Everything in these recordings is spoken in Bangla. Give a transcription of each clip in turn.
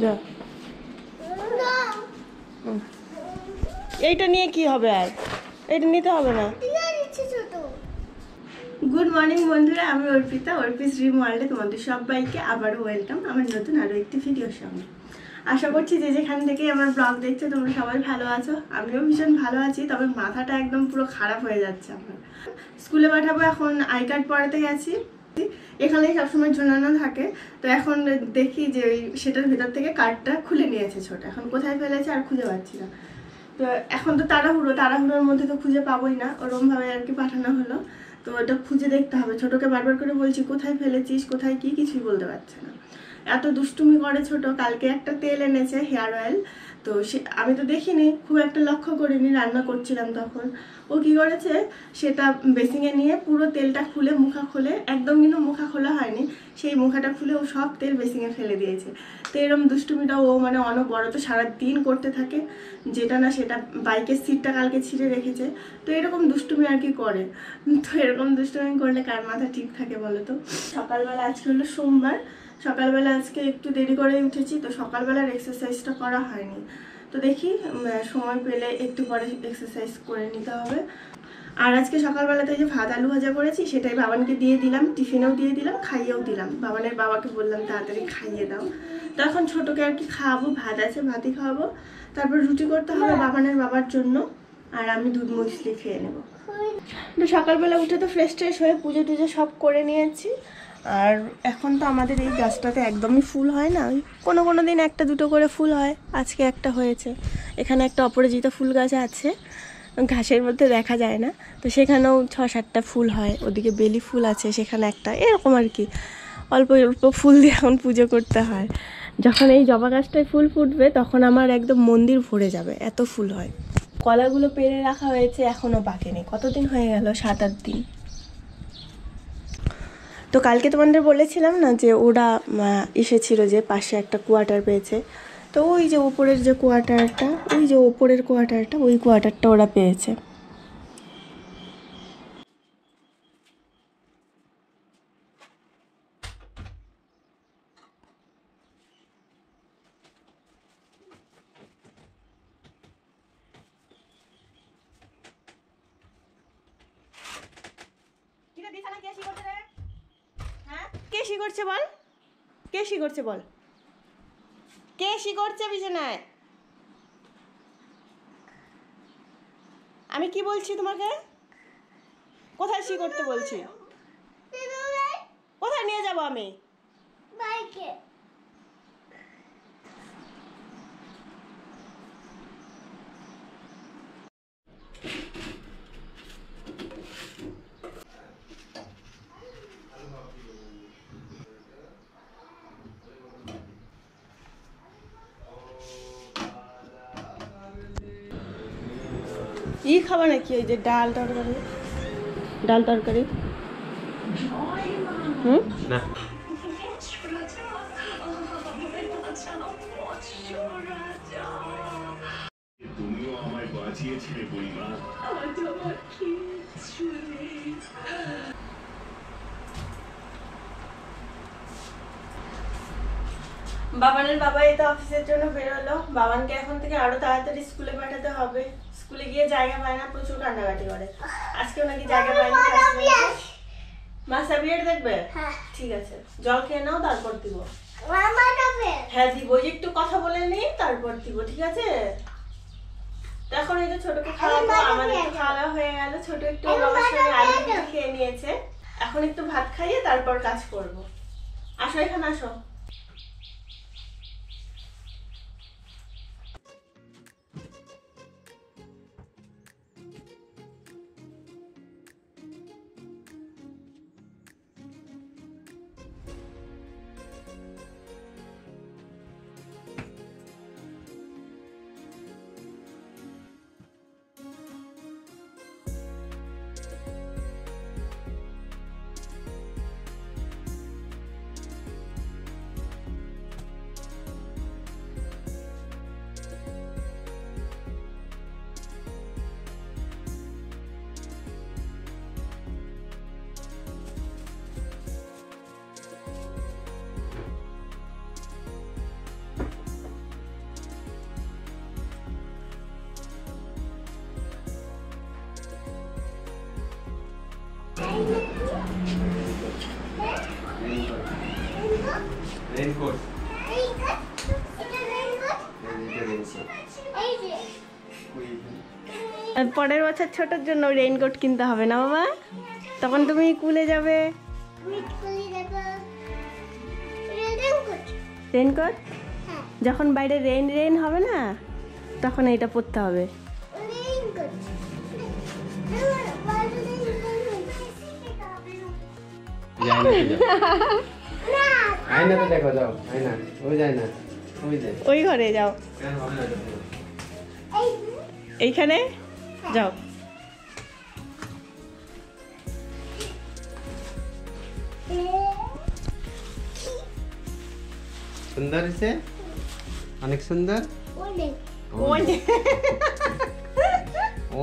যা এইটা নিয়ে কি হবে, আর এটা নিতে হবে না। গুড মর্নিং বন্ধুরা, আমি অর্পিতা, অর্পিস ড্রিম ওয়ার্ল্ডে তোমাদের সবাইকে আবারও ওয়েলকাম আমার নতুন আরও একটি ভিডিওর সঙ্গে। আশা করছি যে যেখান থেকে আমার ব্লগ দেখছো তোমরা সবাই ভালো আছো। আমিও ভীষণ ভালো আছি, তবে মাথাটা একদম পুরো খারাপ হয়ে যাচ্ছে আমার। স্কুলে পাঠাবো, এখন আই কার্ড পড়াতে গেছি, এখানেই সবসময় ঝোলানো থাকে। তো এখন দেখি যে সেটার ভিতর থেকে কার্ডটা খুলে নিয়েছে ছোট, এখন কোথায় ফেলেছে আর খুঁজে পাচ্ছি না। তো এখন তো তাড়াহুড়োর মধ্যে তো খুঁজে পাবোই না, ওরমভাবে আর কি পাঠানো হলো। তো ওটা খুঁজে দেখতে হবে। ছোটকে বারবার করে বলছি কোথায় ফেলেছিস, কোথায় কি, কিছুই বলতে পারছে না। এত দুষ্টুমি করে ছোট। কালকে একটা তেল এনেছে, হেয়ার অয়েল। তো সে আমি তো দেখিনি, খুব একটা লক্ষ্য করিনি, রান্না করছিলাম তখন। ও কি করেছে, সেটা বেসিংয়ে নিয়ে পুরো তেলটা খুলে মুখা খুলে, একদম কিন্তু মুখা খোলা হয়নি, সেই মুখাটা খুলে ও সব তেল বেসিংয়ে ফেলে দিয়েছে। তো এরকম দুষ্টুমিটা ও মানে অনবরত সারাদিন করতে থাকে, যেটা না সেটা। বাইকের সিটটা কালকে ছিঁড়ে রেখেছে। তো এরকম দুষ্টুমি আর কি করে। তো এরকম দুষ্টুমি করলে কার মাথা ঠিক থাকে বলো তো। সকালবেলা আজকে হলো সোমবার, সকালবেলা আজকে একটু দেরি করে উঠেছি, তো সকালবেলার এক্সারসাইজটা করা হয়নি। তো দেখি সময় পেলে একটু পরে এক্সারসাইজ করে নিতে হবে। আর আজকে সকালবেলাতে যে ভাত আলু ভাজা করেছি সেটাই বাবানকে দিয়ে দিলাম, টিফিনেও দিয়ে দিলাম, খাইয়েও দিলাম। বাবানের বাবাকে বললাম তাড়াতাড়ি খাইয়ে দাও। তো এখন ছোটোকে আর কি খাওয়াবো, ভাত আছে ভাতই খাওয়াবো। তারপর রুটি করতে হবে বাবানের বাবার জন্য, আর আমি দুধ মুসলি খেয়ে নেবো। তো সকালবেলা উঠে তো ফ্রেশ ট্রেশ হয়ে পুজো টুজো সব করে নিয়েছি। আর এখন তো আমাদের এই গাছটাতে একদমই ফুল হয় না, ওই কোনো কোনো দিন একটা দুটো করে ফুল হয়, আজকে একটা হয়েছে। এখানে একটা অপরাজিতা ফুল গাছ আছে, ঘাসের মধ্যে দেখা যায় না, তো সেখানেও 6-7টা ফুল হয়। ওদিকে বেলি ফুল আছে, সেখানে একটা, এরকম আর কি অল্প অল্প ফুল দিয়ে এখন পুজো করতে হয়। যখন এই জবা গাছটায় ফুল ফুটবে তখন আমার একদম মন্দির ভরে যাবে, এত ফুল হয়। কলাগুলো পেরে রাখা হয়েছে, এখনও পাকেনি। কতদিন হয়ে গেল, 7-8 দিন। তো কালকে তোমাদের বলেছিলাম না যে ওরা এসেছিল, যে পাশে একটা কোয়ার্টার পেয়েছে। তো ওই যে ওপরের যে কোয়ার্টারটা, ওই যে ওপরের কোয়ার্টারটা, ওই কোয়ার্টারটা ওরা পেয়েছে। কে শি করছে বল, কে শি করছে বল, কে শি করছে বিছানায়? আমি কি বলছি তোমাকে, কোথায় শি করতে বলছি? কোথায় নিয়ে যাব আমি? বাইকে। ই খাবা নাকি, ওই যে ডাল তরকারি, ডাল তরকারি? হুম, না। তুমিও আমায় বাঁচিয়েছিলে বুড়িমা। বাবানের বাবা এই তো অফিসের জন্য বেরোলো। বাবানকে এখন থেকে আরো তাড়াতাড়ি স্কুলে পাঠাতে হবে। স্কুলে গিয়ে জায়গা পায় না, প্রচুর কান্নাকাটি করে। আজকেও নাকি জায়গা পায়নি। মাসাবিয়ার দেখবে? ঠিক আছে, জল খেয়ে নাও, তারপর দিব। হ্যাঁ দিব, একটু কথা বলে নি, তারপর দিব, ঠিক আছে? এখন এই যে ছোটকে খাওয়াবো, আমাদের একটু খাওয়া হয়ে গেল। ছোট একটু বাবার সঙ্গে আলু খেয়ে নিয়েছে। এখন একটু ভাত খাইয়ে তারপর কাজ করব। আসো এখানে আসো। রেইনকোট পরের বছর ছোটর জন্য রেইনকোট কিনতে হবে না বাবা, তখন তুমি স্কুলে যাবে। রেইনকোট যখন বাইরে রেইন রেইন হবে না তখন এটা পরতে হবে। আয়না তো দেখো, যাও আয়না, ওই যায় না, ওই যায়, ওই ঘরে যাও, এইখানে যাও। সুন্দর হয়েছে, অনেক সুন্দর,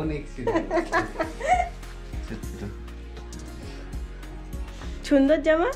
অনেক সুন্দর জামা।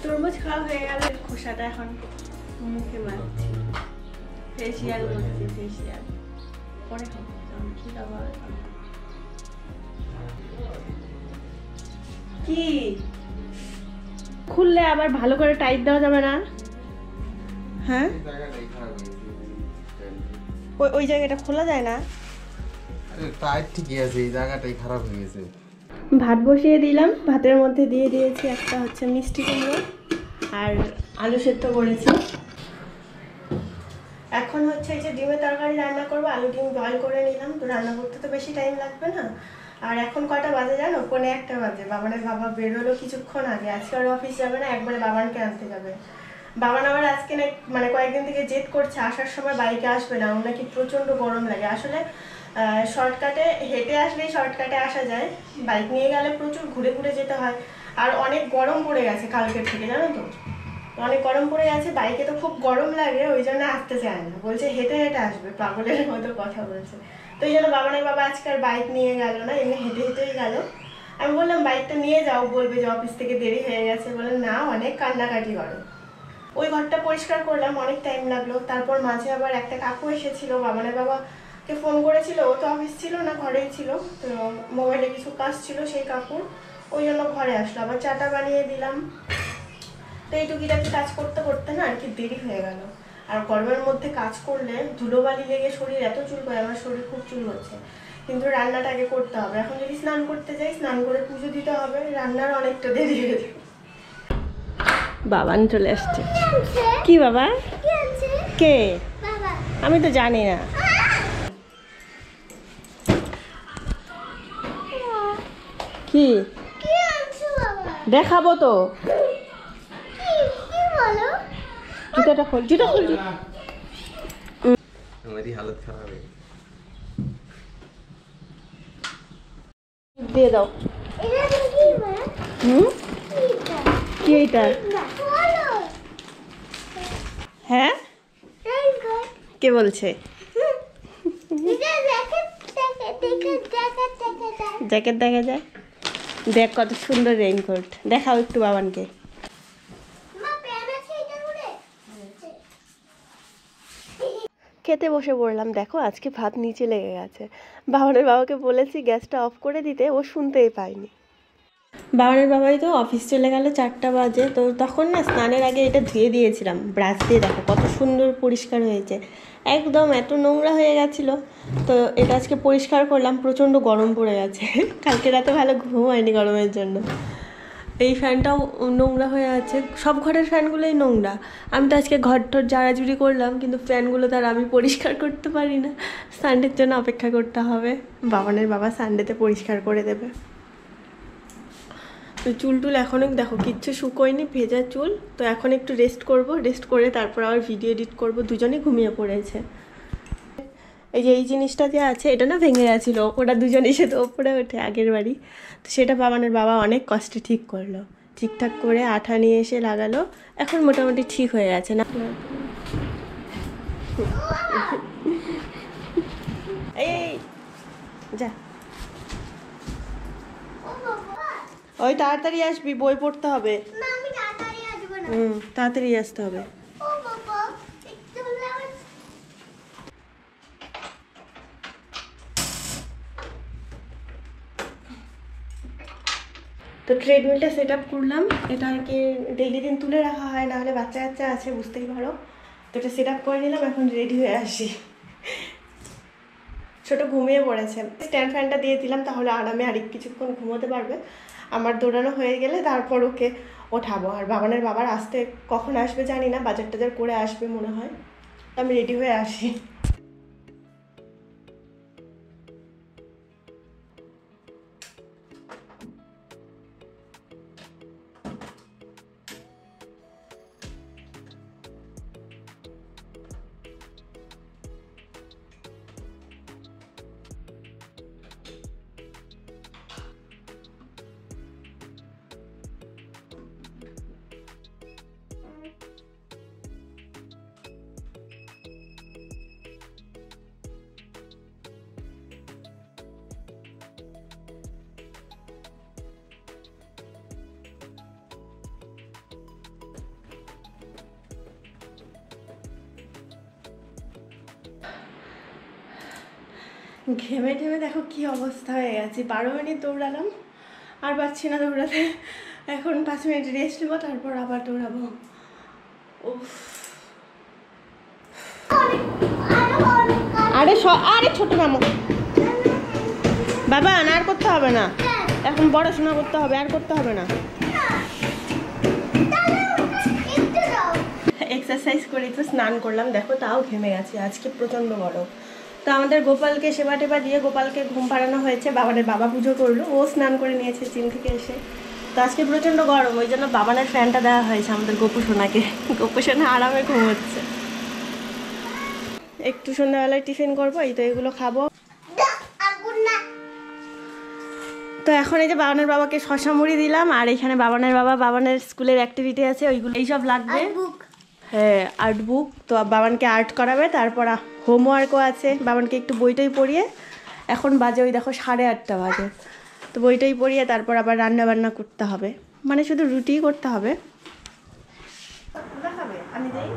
তরমুজ খাওয়া হয়ে গেল, খোসাটা এখন মুখে মারছি, ফেসিয়াল করছি, ফেসিয়াল পরে খাবো। কি খুললে আবার ভালো করে টাইট দেওয়া যাবে না? হ্যাঁ, ওই জায়গাটা খোলা যায় না। টাইট ঠিকই আছে, এই জায়গাটাই খারাপ হয়ে গেছে। ভাত বসিয়ে দিলাম, ভাতের মধ্যে দিয়ে দিয়েছি একটা হচ্ছে মিষ্টি কুমড়ো আর আলু সেদ্ধ করেছি। এখন হচ্ছে এই যে ডিমের তরকারি রান্না করবো, আলু ডিম বয়েল করে নিলাম, তো রান্না করতে তো বেশি টাইম লাগবে না। আর এখন কটা বাজে জানো? 1:45 বাজে। বাবানের বাবা বেরোলো কিছুক্ষণ আগে, আজকে আর অফিস যাবে না, একবারে বাবানকে আনতে যাবে। বাবান আবার আজকে না মানে কয়েকদিন থেকে জেদ করছে আসার সময় বাইকে আসবে না, ওর নাকি প্রচণ্ড গরম লাগে। আসলে শর্টকাটে হেঁটে আসলেই শর্টকাটে আসা যায়, বাইক নিয়ে গেলে প্রচুর ঘুরে ঘুরে যেতে হয়। আর অনেক গরম পড়ে গেছে কালকের থেকে, জানো তো, অনেক গরম পড়ে গেছে, বাইকে তো খুব গরম লাগে, ওই জন্য আসতে চায় না, বলছে হেঁটে হেঁটে আসবে, পাগলের মতো কথা বলছে। তো এই জন্য বাবানের বাবা আজকে আর বাইক নিয়ে গেল না, এমনি হেঁটে হেঁটেই গেল। আমি বললাম বাইকটা নিয়ে যাও, বলবে যে অফিস থেকে দেরি হয়ে গেছে, বলে না অনেক কান্নাকাটি করো। ওই ঘরটা পরিষ্কার করলাম, অনেক টাইম লাগলো। তারপর মাঝে আবার একটা কাকু এসেছিল, বাবানের বাবাকে ফোন করেছিল, ও তো অফিস ছিল না, ঘরেই ছিল, তো মোবাইলে কিছু কাজ ছিল সেই কাকুর, ওই জন্য ঘরে আসলো। আবার চাটা বানিয়ে দিলাম। তো এই টুকিটাকি কাজ করতে করতে না আর কি দেরি হয়ে গেল। আর গরমের মধ্যে কাজ করলে ধুলোবালি লেগে শরীর এত চুলকায়, আমার শরীর খুব চুল হচ্ছে। কিন্তু রান্নাটা আগে করতে হবে, এখন যদি স্নান করতে যাই, স্নান করে পুজো দিতে হবে, রান্নার অনেকটা দেরি হয়ে যাবে। বাবান চলে আসছে। কি বাবা? কে? আমি তো জানি না। কি দেখাবো তো? জুতাটা খোল, জুতা খোল। আমারই হালত খারাপ হয়ে দিয়ে দাও। কি এইটা? হ্যাঁ, কে বলছে? জ্যাকেট দেখা যায়, দেখ কত সুন্দর রেইনকোট, দেখাও একটু বাবানকে। খেতে বসে পড়লাম, দেখো আজকে ভাত নিচে লেগে গেছে। বাবানের বাবাকে বলেছি গ্যাসটা অফ করে দিতে, ও শুনতেই পায়নি। বাবানের বাবাই তো অফিস চলে গেল 4টা বাজে, তো তখন না স্নানের আগে এটা ধুয়ে দিয়েছিলাম ব্রাশ দিয়ে, দেখো কত সুন্দর পরিষ্কার হয়েছে, একদম এত নোংরা হয়ে গেছিলো। তো এটা আজকে পরিষ্কার করলাম, প্রচণ্ড গরম পড়ে গেছে, কালকে রাতে ভালো ঘুম হয়নি গরমের জন্য। এই ফ্যানটাও নোংরা হয়ে আছে, সব ঘরের ফ্যানগুলোই নোংরা। আমি তো আজকে ঘরটর ঝাড়াঝুড়ি করলাম, কিন্তু ফ্যানগুলো তার আমি পরিষ্কার করতে পারি না, সানডের জন্য অপেক্ষা করতে হবে। বাবানের বাবা সানডেতে পরিষ্কার করে দেবে। তো চুল টুল এখনও দেখো কিচ্ছু শুকোয়নি, ভেজা চুল। তো এখন একটু রেস্ট করব, রেস্ট করে তারপর আবার ভিডিও এডিট করব। দুজনেই ঘুমিয়ে পড়েছে। এই যে এই জিনিসটা যে আছে, এটা না ভেঙে গেছিলো, ওরা দুজনেই সে তো ওপরে ওঠে আগের বাড়ি, তো সেটা বাবানের বাবা অনেক কষ্টে ঠিক করলো, ঠিকঠাক করে আঠা নিয়ে এসে লাগালো, এখন মোটামুটি ঠিক হয়ে গেছে না। এই যা, ওই তাড়াতাড়ি আসবি, বই পড়তে হবে। তাড়াতাড়ি আসতে হবে। তো ট্রেডমিলটা সেট আপ করলাম। এটা আর কি ডেইলি দিন তুলে রাখা হয়, নাহলে বাচ্চা কাচ্চা আছে বুঝতেই পারো। তো এটা সেট আপ করে নিলাম, এখন রেডি হয়ে আসি। ছোট ঘুমিয়ে পড়েছে, স্ট্যান্ড ফ্যানটা দিয়ে দিলাম, তাহলে আরামে আরেক কিছুক্ষণ ঘুমোতে পারবে। আমার দৌড়ানো হয়ে গেলে তারপর ওকে ওঠাবো। আর বাবানের বাবার আসতে কখন আসবে জানি না, বাজার টাজার করে আসবে মনে হয়। আমি রেডি হয়ে আসি। ঘেমে টেমে দেখো কি অবস্থা হয়ে গেছে। 12 মিনিট দৌড়ালাম, আর পারছি না দৌড়াতে। এখন 5 মিনিট রেস্ট নেবো, তারপর আবার দৌড়াবো। উফ, আরে ছোট মামু বাবা, আর করতে হবে না, এখন পড়াশোনা করতে হবে, আর করতে হবে না। এক্সারসাইজ করে একটু স্নান করলাম, দেখো তাও ঘেমে গেছে, আজকে প্রচণ্ড গরম। তো আমাদের গোপালকে সেবা টেবা দিয়ে গোপালকে ঘুম পাড়ানো হয়েছে। বাবানের বাবা পুজো করলো, ও স্নান করে নিয়েছে জিম থেকে এসে। তো আজকে প্রচণ্ড গরম, ওই জন্য বাবানের ফ্যানটা দেওয়া হয়েছে আমাদের গোপু সোনাকে। গোপু সোনা আরামে ঘুমোচ্ছে। একটু সন্ধ্যাবেলায় টিফিন করবো, এই তো এগুলো খাবো। তো এখন এই যে বাবানের বাবাকে শশা মুড়ি দিলাম, আর এখানে বাবানের বাবা বাবানের স্কুলের অ্যাক্টিভিটি আছে ওইগুলো এইসব লাগবে। হ্যাঁ, আর্ট বুক। তো বাবানকে আর্ট করাবে, তারপর হোমওয়ার্কও আছে। বাবানকে একটু বইটাই পড়িয়ে, এখন বাজে ওই দেখো 8:30 বাজে। তো বইটাই পড়িয়ে তারপর আবার রান্না বান্না করতে হবে, মানে শুধু রুটিই করতে হবে। আমি দেই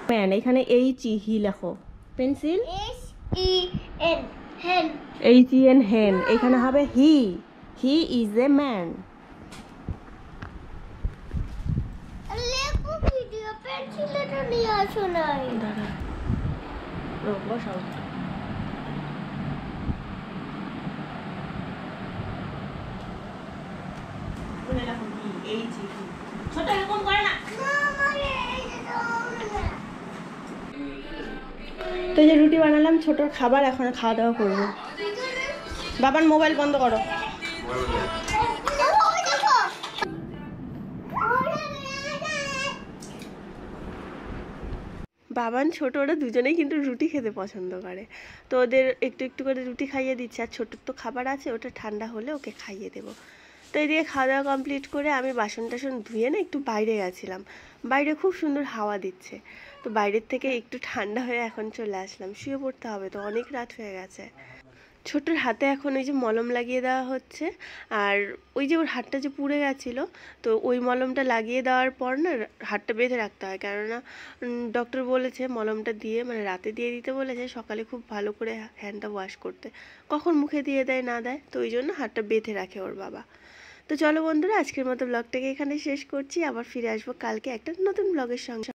ম্যান, এখানে HE লেখো, পেন্সিল HEN হেন, এখানে হবে হি ইজ এ ম্যান। ছোট এরকম করে না। তো এই যে রুটি বানালাম, ছোটর খাবার, এখন খাওয়া দাওয়া করবো। বাবার মোবাইল বন্ধ করো। বাবান ছোট ওরা দুজনেই কিন্তু রুটি খেতে পছন্দ করে, তো ওদের একটু একটু করে রুটি খাইয়ে দিচ্ছে। আর ছোটোর তো খাবার আছে, ওটা ঠান্ডা হলে ওকে খাইয়ে দেবো। তো এদিকে খাওয়া দাওয়া কমপ্লিট করে আমি বাসন টাসন ধুয়ে না একটু বাইরে গেছিলাম। বাইরে খুব সুন্দর হাওয়া দিচ্ছে, তো বাইরের থেকে একটু ঠান্ডা হয়ে এখন চলে আসলাম। শুয়ে পড়তে হবে, তো অনেক রাত হয়ে গেছে। ছোটোর হাতে এখন ওই যে মলম লাগিয়ে দেওয়া হচ্ছে। আর ওই যে ওর হাতটা যে পুড়ে গেছিলো, তো ওই মলমটা লাগিয়ে দেওয়ার পর না হাতটা বেঁধে রাখতে হয়, কেননা ডক্টর বলেছে মলমটা দিয়ে মানে রাতে দিয়ে দিতে বলেছে, সকালে খুব ভালো করে হ্যান্ডটা ওয়াশ করতে। কখন মুখে দিয়ে দেয় না দেয়, তো ওই জন্য হাতটা বেঁধে রাখে ওর বাবা। তো চলো বন্ধুরা, আজকের মতো ব্লগটাকে এখানে শেষ করছি। আবার ফিরে আসবো কালকে একটা নতুন ব্লগের সঙ্গে।